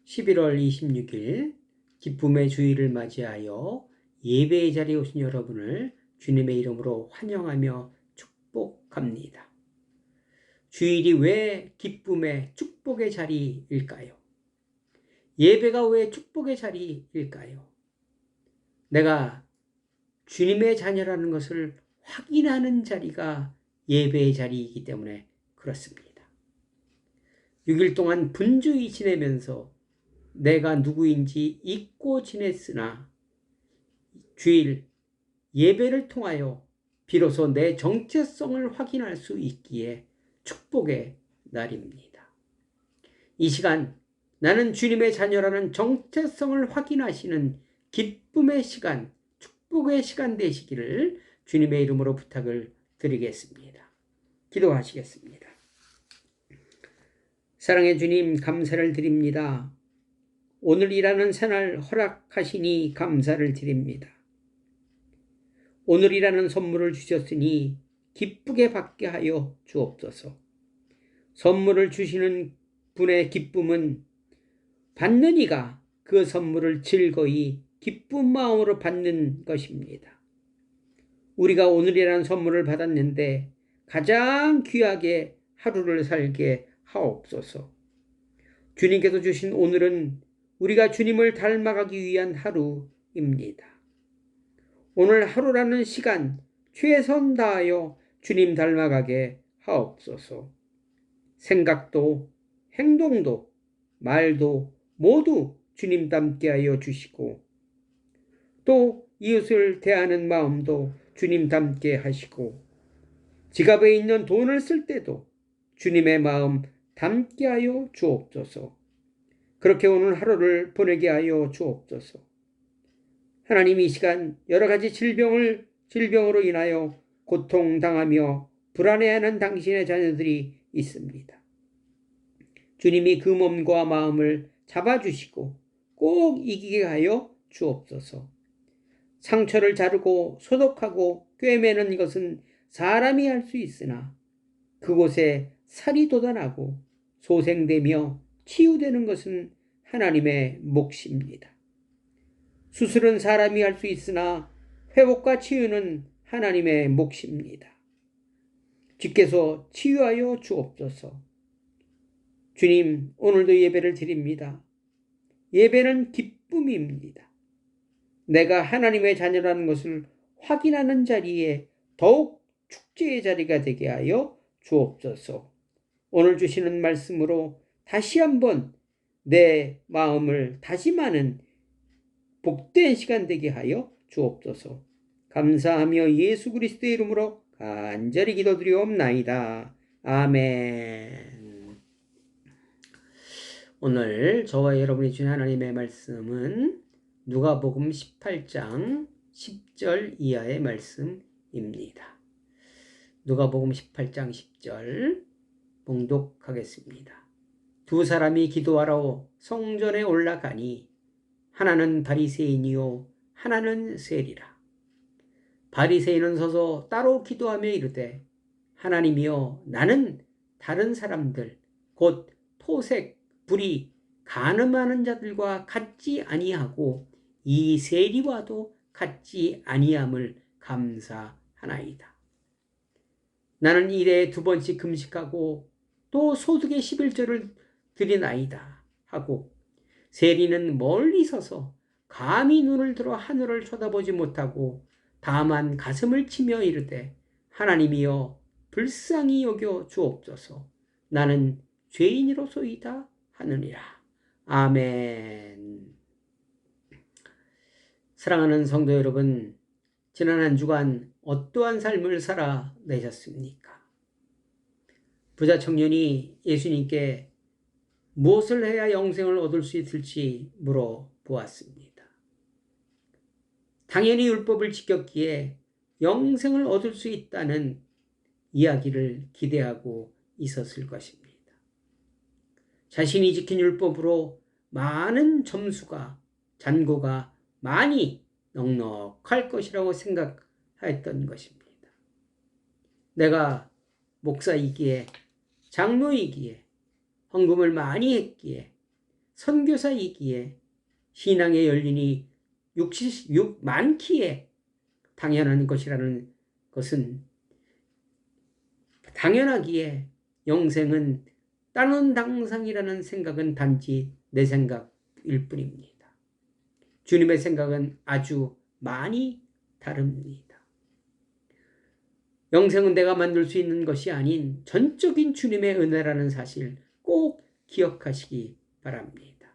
11월 26일 기쁨의 주일을 맞이하여 예배의 자리에 오신 여러분을 주님의 이름으로 환영하며 축복합니다. 주일이 왜 기쁨의 축복의 자리일까요? 예배가 왜 축복의 자리일까요? 내가 주님의 자녀라는 것을 확인하는 자리가 예배의 자리이기 때문에 그렇습니다. 6일 동안 분주히 지내면서 내가 누구인지 잊고 지냈으나 주일 예배를 통하여 비로소 내 정체성을 확인할 수 있기에 축복의 날입니다. 이 시간 나는 주님의 자녀라는 정체성을 확인하시는 기쁨의 시간, 축복의 시간 되시기를 주님의 이름으로 부탁을 드리겠습니다. 기도하시겠습니다. 사랑의 주님, 감사를 드립니다. 오늘이라는 새날 허락하시니 감사를 드립니다. 오늘이라는 선물을 주셨으니 기쁘게 받게 하여 주옵소서. 선물을 주시는 분의 기쁨은 받는 이가 그 선물을 즐거이 기쁜 마음으로 받는 것입니다. 우리가 오늘이라는 선물을 받았는데 가장 귀하게 하루를 살게 하옵소서. 주님께서 주신 오늘은 우리가 주님을 닮아가기 위한 하루입니다. 오늘 하루라는 시간 최선 다하여 주님 닮아가게 하옵소서. 생각도 행동도 말도 모두 주님 닮게 하여 주시고 또 이웃을 대하는 마음도 주님 닮게 하시고 지갑에 있는 돈을 쓸 때도 주님의 마음 닮게 하여 주옵소서. 그렇게 오늘 하루를 보내게 하여 주옵소서. 하나님, 이 시간 여러 가지 질병으로 인하여 고통당하며 불안해하는 당신의 자녀들이 있습니다. 주님이 그 몸과 마음을 잡아주시고 꼭 이기게 하여 주옵소서. 상처를 자르고 소독하고 꿰매는 것은 사람이 할 수 있으나 그곳에 살이 돋아나고 소생되며 치유되는 것은 하나님의 몫입니다. 수술은 사람이 할 수 있으나 회복과 치유는 하나님의 몫입니다. 주께서 치유하여 주옵소서. 주님, 오늘도 예배를 드립니다. 예배는 기쁨입니다. 내가 하나님의 자녀라는 것을 확인하는 자리에 더욱 축제의 자리가 되게 하여 주옵소서. 오늘 주시는 말씀으로 다시 한번 내 마음을 다짐하는 복된 시간 되게 하여 주옵소서. 감사하며 예수 그리스도의 이름으로 간절히 기도드리옵나이다. 아멘. 오늘 저와 여러분이 주신 하나님의 말씀은 누가복음 18장 10절 이하의 말씀입니다. 누가복음 18장 10절 봉독하겠습니다. 두 사람이 기도하러 성전에 올라가니 하나는 바리새인이요 하나는 세리라. 바리새인은 서서 따로 기도하며 이르되 하나님이여, 나는 다른 사람들 곧 토색, 불의, 간음하는 자들과 같지 아니하고 이 세리와도 같지 아니함을 감사하나이다. 나는 일에 2번씩 금식하고 또 소득의 11조를 드리나이다 하고 세리는 멀리 서서 감히 눈을 들어 하늘을 쳐다보지 못하고 다만 가슴을 치며 이르되 하나님이여, 불쌍히 여겨 주옵소서. 나는 죄인이로소이다 하느니라. 아멘. 사랑하는 성도 여러분, 지난 한 주간 어떠한 삶을 살아내셨습니까? 부자 청년이 예수님께 무엇을 해야 영생을 얻을 수 있을지 물어보았습니다. 당연히 율법을 지켰기에 영생을 얻을 수 있다는 이야기를 기대하고 있었을 것입니다. 자신이 지킨 율법으로 많은 점수가, 잔고가 많이 넉넉할 것이라고 생각했던 것입니다. 내가 목사이기에, 장로이기에, 헌금을 많이 했기에, 선교사이기에 신앙의 열린이 많기에 당연한 것이라는 것은 당연하기에 영생은 따놓은 당상이라는 생각은 단지 내 생각일 뿐입니다. 주님의 생각은 아주 많이 다릅니다. 영생은 내가 만들 수 있는 것이 아닌 전적인 주님의 은혜라는 사실 꼭 기억하시기 바랍니다.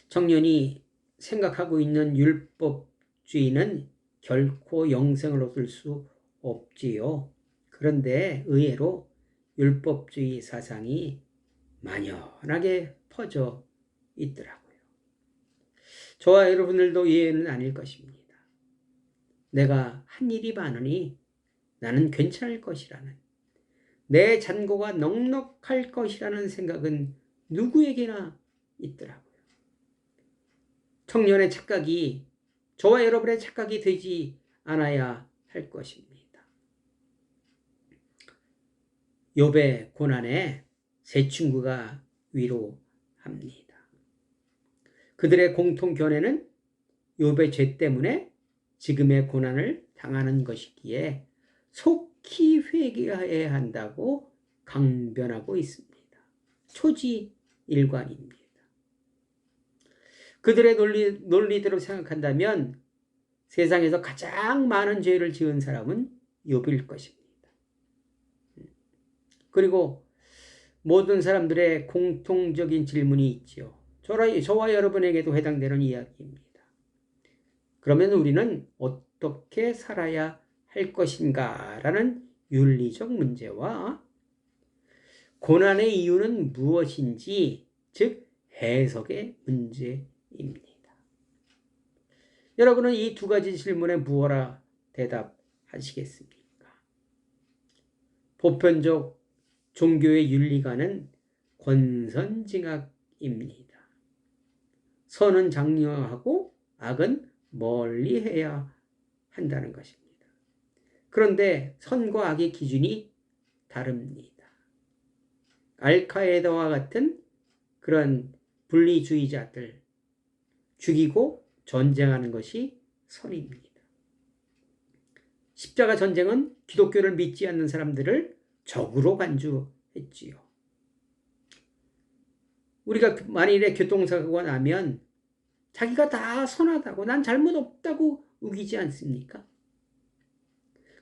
청년이 생각하고 있는 율법주의는 결코 영생을 얻을 수 없지요. 그런데 의외로 율법주의 사상이 만연하게 퍼져 있더라고요. 저와 여러분들도 예외는 아닐 것입니다. 내가 한 일이 많으니 나는 괜찮을 것이라는, 내 잔고가 넉넉할 것이라는 생각은 누구에게나 있더라고요. 청년의 착각이 저와 여러분의 착각이 되지 않아야 할 것입니다. 욥의 고난에 세 친구가 위로합니다. 그들의 공통 견해는 욥의 죄 때문에 지금의 고난을 당하는 것이기에 속히 회개해야 한다고 강변하고 있습니다. 초지일관입니다. 그들의 논리대로 생각한다면 세상에서 가장 많은 죄를 지은 사람은 욥일 것입니다. 그리고 모든 사람들의 공통적인 질문이 있지요. 저와 여러분에게도 해당되는 이야기입니다. 그러면 우리는 어떻게 살아야 할 것인가? 라는 윤리적 문제와 고난의 이유는 무엇인지, 즉 해석의 문제입니다. 여러분은 이 두 가지 질문에 무엇라 대답하시겠습니까? 보편적 종교의 윤리관은 권선징악입니다. 선은 장려하고 악은 멀리해야 한다는 것입니다. 그런데 선과 악의 기준이 다릅니다. 알카에다와 같은 그런 분리주의자들, 죽이고 전쟁하는 것이 선입니다. 십자가 전쟁은 기독교를 믿지 않는 사람들을 적으로 간주했지요. 우리가 만일에 교통사고가 나면 자기가 다 선하다고, 난 잘못 없다고 우기지 않습니까?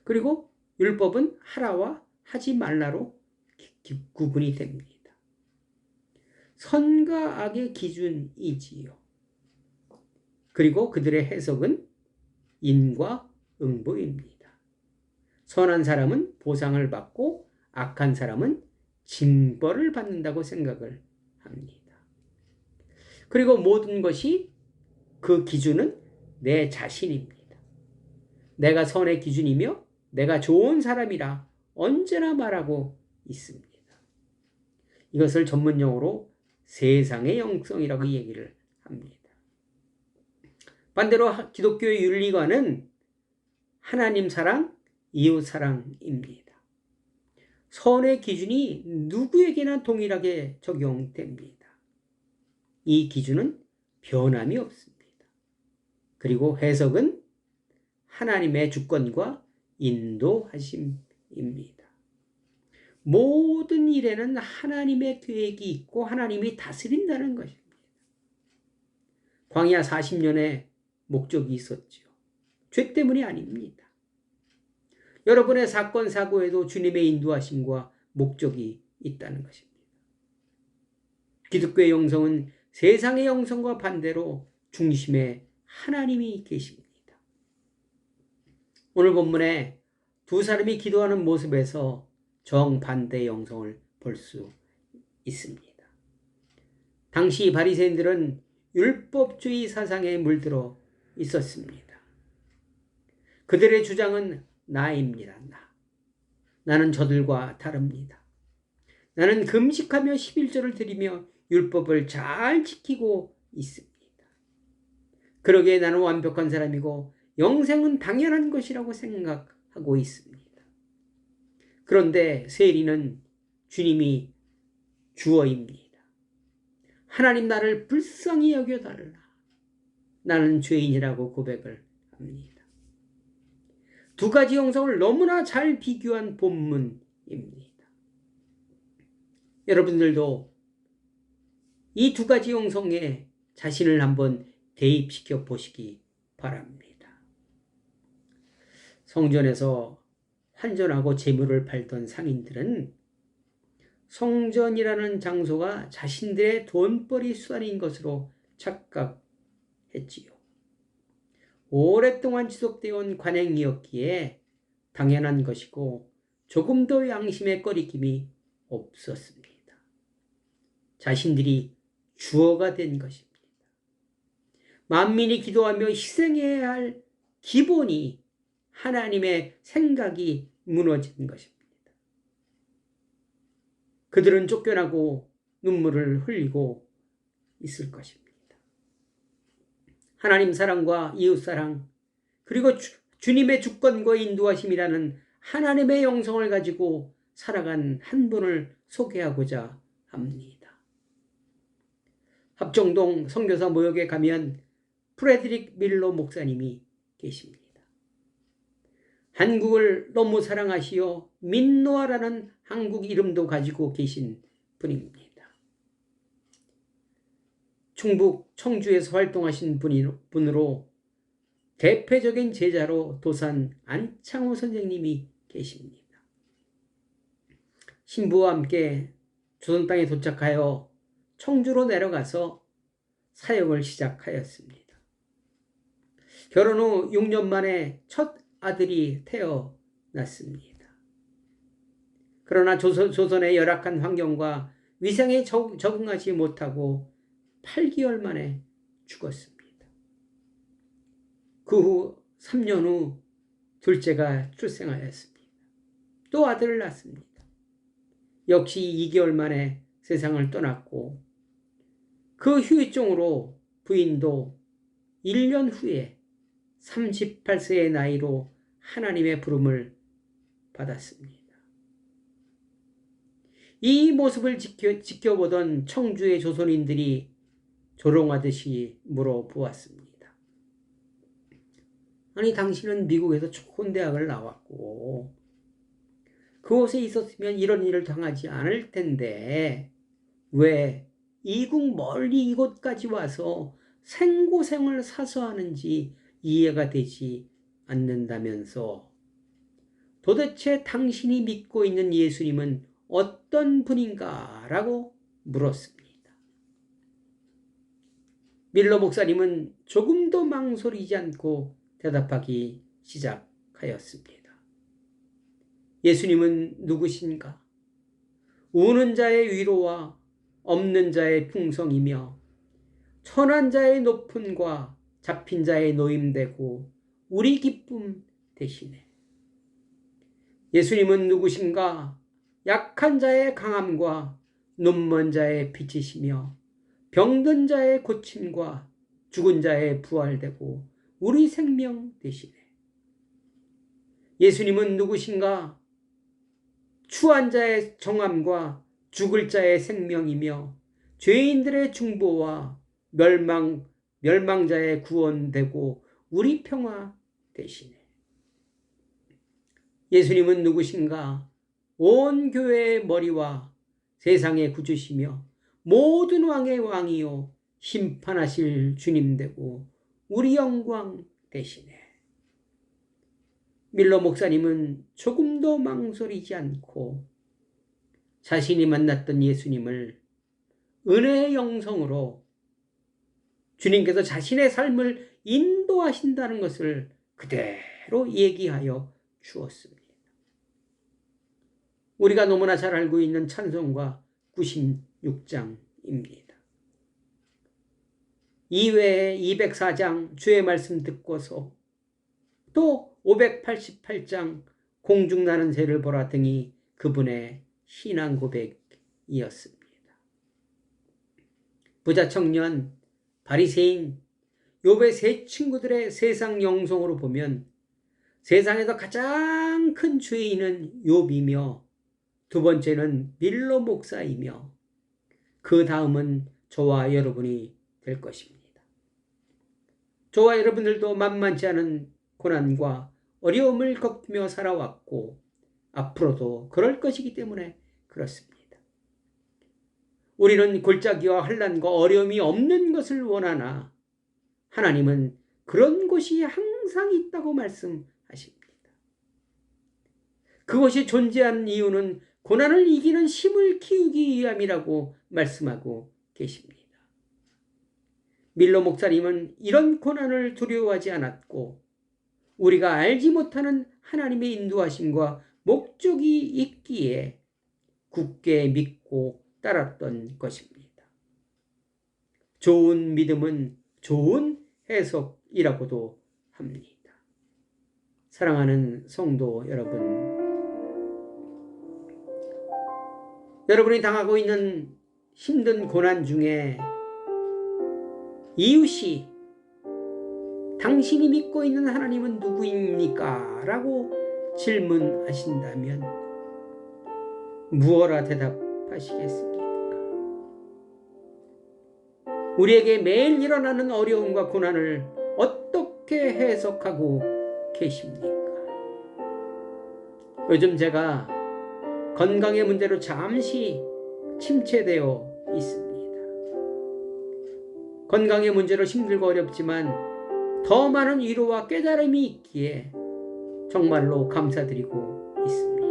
그리고 율법은 하라와 하지 말라로 구분이 됩니다. 선과 악의 기준이지요. 그리고 그들의 해석은 인과 응보입니다. 선한 사람은 보상을 받고 악한 사람은 징벌을 받는다고 생각을 합니다. 그리고 모든 것이 그 기준은 내 자신입니다. 내가 선의 기준이며 내가 좋은 사람이라 언제나 말하고 있습니다. 이것을 전문용어로 세상의 영성이라고 얘기를 합니다. 반대로 기독교의 윤리관은 하나님 사랑, 이웃 사랑입니다. 선의 기준이 누구에게나 동일하게 적용됩니다. 이 기준은 변함이 없습니다. 그리고 해석은 하나님의 주권과 인도하심입니다. 모든 일에는 하나님의 계획이 있고 하나님이 다스린다는 것입니다. 광야 40년의 목적이 있었죠. 죄 때문이 아닙니다. 여러분의 사건, 사고에도 주님의 인도하심과 목적이 있다는 것입니다. 기독교의 영성은 세상의 영성과 반대로 중심에 하나님이 계십니다. 오늘 본문에 두 사람이 기도하는 모습에서 정반대의 영성을 볼 수 있습니다. 당시 바리새인들은 율법주의 사상에 물들어 있었습니다. 그들의 주장은 나입니다. 나는 저들과 다릅니다. 나는 금식하며 11조를 드리며 율법을 잘 지키고 있습니다. 그러기에 나는 완벽한 사람이고 영생은 당연한 것이라고 생각하고 있습니다. 그런데 세리는 주님이 주어입니다. 하나님 나를 불쌍히 여겨달라. 나는 죄인이라고 고백을 합니다. 두 가지 영성을 너무나 잘 비교한 본문입니다. 여러분들도 이 두 가지 영성에 자신을 한번 대입시켜 보시기 바랍니다. 성전에서 환전하고 재물을 팔던 상인들은 성전이라는 장소가 자신들의 돈벌이 수단인 것으로 착각했지요. 오랫동안 지속되어 온 관행이었기에 당연한 것이고 조금도 양심의 꺼리낌이 없었습니다. 자신들이 주어가 된 것입니다. 만민이 기도하며 희생해야 할 기본이 하나님의 생각이 무너진 것입니다. 그들은 쫓겨나고 눈물을 흘리고 있을 것입니다. 하나님 사랑과 이웃 사랑, 그리고 주님의 주권과 인도하심이라는 하나님의 영성을 가지고 살아간 한 분을 소개하고자 합니다. 합정동 선교사 모역에 가면 프레드릭 밀러 목사님이 계십니다. 한국을 너무 사랑하시어 민노아라는 한국 이름도 가지고 계신 분입니다. 충북 청주에서 활동하신 분으로 대표적인 제자로 도산 안창호 선생님이 계십니다. 신부와 함께 조선 땅에 도착하여 청주로 내려가서 사역을 시작하였습니다. 결혼 후 6년 만에 첫 아들이 태어났습니다. 그러나 조선의 열악한 환경과 위생에 적응하지 못하고 8개월 만에 죽었습니다. 그 후 3년 후 둘째가 출생하였습니다. 또 아들을 낳았습니다. 역시 2개월 만에 세상을 떠났고 그 후유증으로 부인도 1년 후에 38세의 나이로 하나님의 부름을 받았습니다. 이 모습을 지켜보던 청주의 조선인들이 조롱하듯이 물어보았습니다. 아니, 당신은 미국에서 좋은 대학을 나왔고 그곳에 있었으면 이런 일을 당하지 않을 텐데 왜 이국 멀리 이곳까지 와서 생고생을 사서 하는지 이해가 되지 않는다면서 도대체 당신이 믿고 있는 예수님은 어떤 분인가? 라고 물었습니다. 밀러 목사님은 조금도 망설이지 않고 대답하기 시작하였습니다. 예수님은 누구신가? 우는 자의 위로와 없는 자의 풍성이며 천한 자의 높음과 잡힌 자의 노임되고 우리 기쁨 되시네. 예수님은 누구신가? 약한 자의 강함과 눈먼 자의 빛이시며 병든 자의 고침과 죽은 자의 부활되고 우리 생명 되시네. 예수님은 누구신가? 추한 자의 정함과 죽을 자의 생명이며 죄인들의 중보와 멸망자의 구원되고 우리 평화 되시네. 예수님은 누구신가? 온 교회의 머리와 세상의 구주시며 모든 왕의 왕이요 심판하실 주님 되고 우리 영광 되시네. 밀러 목사님은 조금도 망설이지 않고 자신이 만났던 예수님을 은혜의 영성으로 주님께서 자신의 삶을 인도하신다는 것을 그대로 얘기하여 주었습니다. 우리가 너무나 잘 알고 있는 찬송가 96장입니다. 이외에 204장 주의 말씀 듣고서 또 588장 공중나는 새를 보라 등이 그분의 신앙 고백이었습니다. 부자 청년, 바리새인, 욥의 세 친구들의 세상 영성으로 보면 세상에서 가장 큰 죄인은 욥이며 두 번째는 밀러 목사이며 그 다음은 저와 여러분이 될 것입니다. 저와 여러분들도 만만치 않은 고난과 어려움을 겪으며 살아왔고 앞으로도 그럴 것이기 때문에 그렇습니다. 우리는 골짜기와 환난과 어려움이 없는 것을 원하나 하나님은 그런 곳이 항상 있다고 말씀하십니다. 그것이 존재하는 이유는 고난을 이기는 힘을 키우기 위함이라고 말씀하고 계십니다. 밀러 목사님은 이런 고난을 두려워하지 않았고 우리가 알지 못하는 하나님의 인도하심과 목적이 있기에 굳게 믿고 따랐던 것입니다. 좋은 믿음은 좋은 해석이라고도 합니다. 사랑하는 성도 여러분, 여러분이 당하고 있는 힘든 고난 중에 이웃이 당신이 믿고 있는 하나님은 누구입니까? 라고 질문하신다면 무엇라 대답하시겠습니까? 우리에게 매일 일어나는 어려움과 고난을 어떻게 해석하고 계십니까? 요즘 제가 건강의 문제로 잠시 침체되어 있습니다. 건강의 문제로 힘들고 어렵지만 더 많은 위로와 깨달음이 있기에 정말로 감사드리고 있습니다.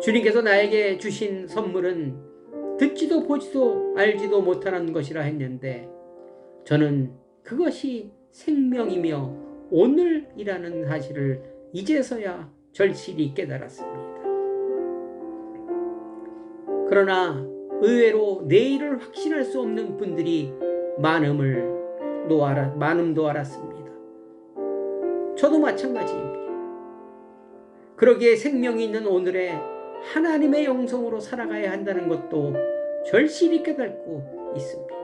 주님께서 나에게 주신 선물은 듣지도 보지도 알지도 못하는 것이라 했는데 저는 그것이 생명이며 오늘이라는 사실을 이제서야 절실히 깨달았습니다. 그러나 의외로 내일을 확신할 수 없는 분들이 많음도 알았습니다. 저도 마찬가지입니다. 그러기에 생명이 있는 오늘에 하나님의 영성으로 살아가야 한다는 것도 절실히 깨닫고 있습니다.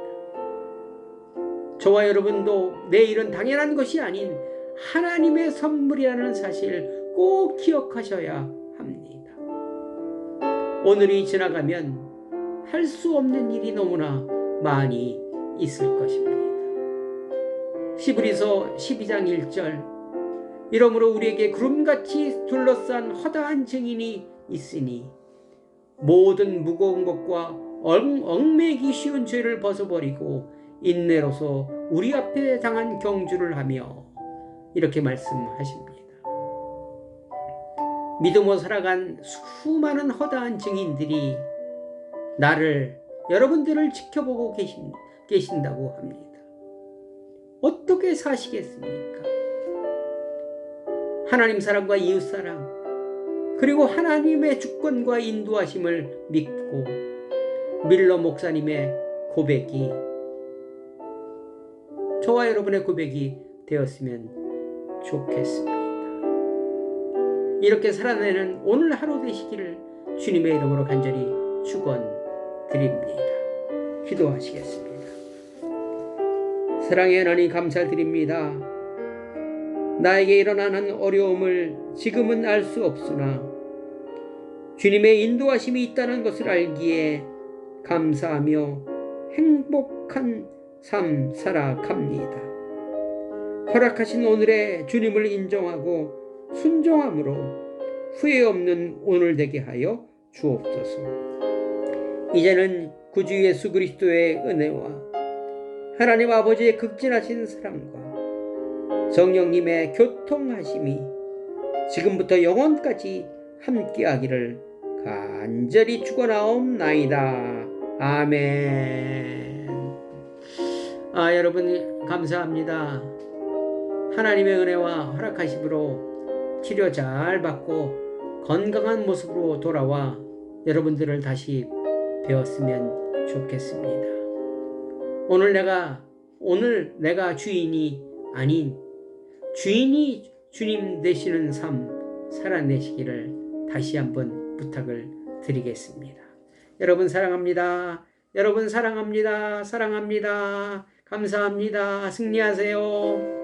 저와 여러분도 내일은 당연한 것이 아닌 하나님의 선물이라는 사실 꼭 기억하셔야 합니다. 오늘이 지나가면 할 수 없는 일이 너무나 많이 있을 것입니다. 히브리서 12장 1절 이러므로 우리에게 구름같이 둘러싼 허다한 증인이 있으니 모든 무거운 것과 얽매기 쉬운 죄를 벗어버리고 인내로서 우리 앞에 당한 경주를 하며 이렇게 말씀하십니다. 믿음으로 살아간 수많은 허다한 증인들이 여러분들을 지켜보고 계신다고 합니다. 어떻게 사시겠습니까? 하나님 사랑과 이웃 사랑 그리고 하나님의 주권과 인도하심을 믿고 밀러 목사님의 고백이 저와 여러분의 고백이 되었으면 좋겠습니다. 이렇게 살아내는 오늘 하루 되시기를 주님의 이름으로 간절히 축원드립니다. 기도하시겠습니다. 사랑의 하나님 감사드립니다. 나에게 일어나는 어려움을 지금은 알 수 없으나 주님의 인도하심이 있다는 것을 알기에 감사하며 행복한 삶 살아갑니다. 허락하신 오늘의 주님을 인정하고 순종함으로 후회 없는 오늘 되게 하여 주옵소서. 이제는 구주 예수 그리스도의 은혜와 하나님 아버지의 극진하신 사랑과 성령님의 교통하심이 지금부터 영원까지 함께하기를 간절히 축원하옵나이다. 아멘. 여러분 감사합니다. 하나님의 은혜와 허락하심으로 치료 잘 받고 건강한 모습으로 돌아와 여러분들을 다시 뵈었으면 좋겠습니다. 오늘 내가 주인이 아닌 주인이 주님 되시는 삶 살아내시기를 다시 한번 부탁을 드리겠습니다. 여러분 사랑합니다. 여러분 사랑합니다. 사랑합니다. 감사합니다. 승리하세요.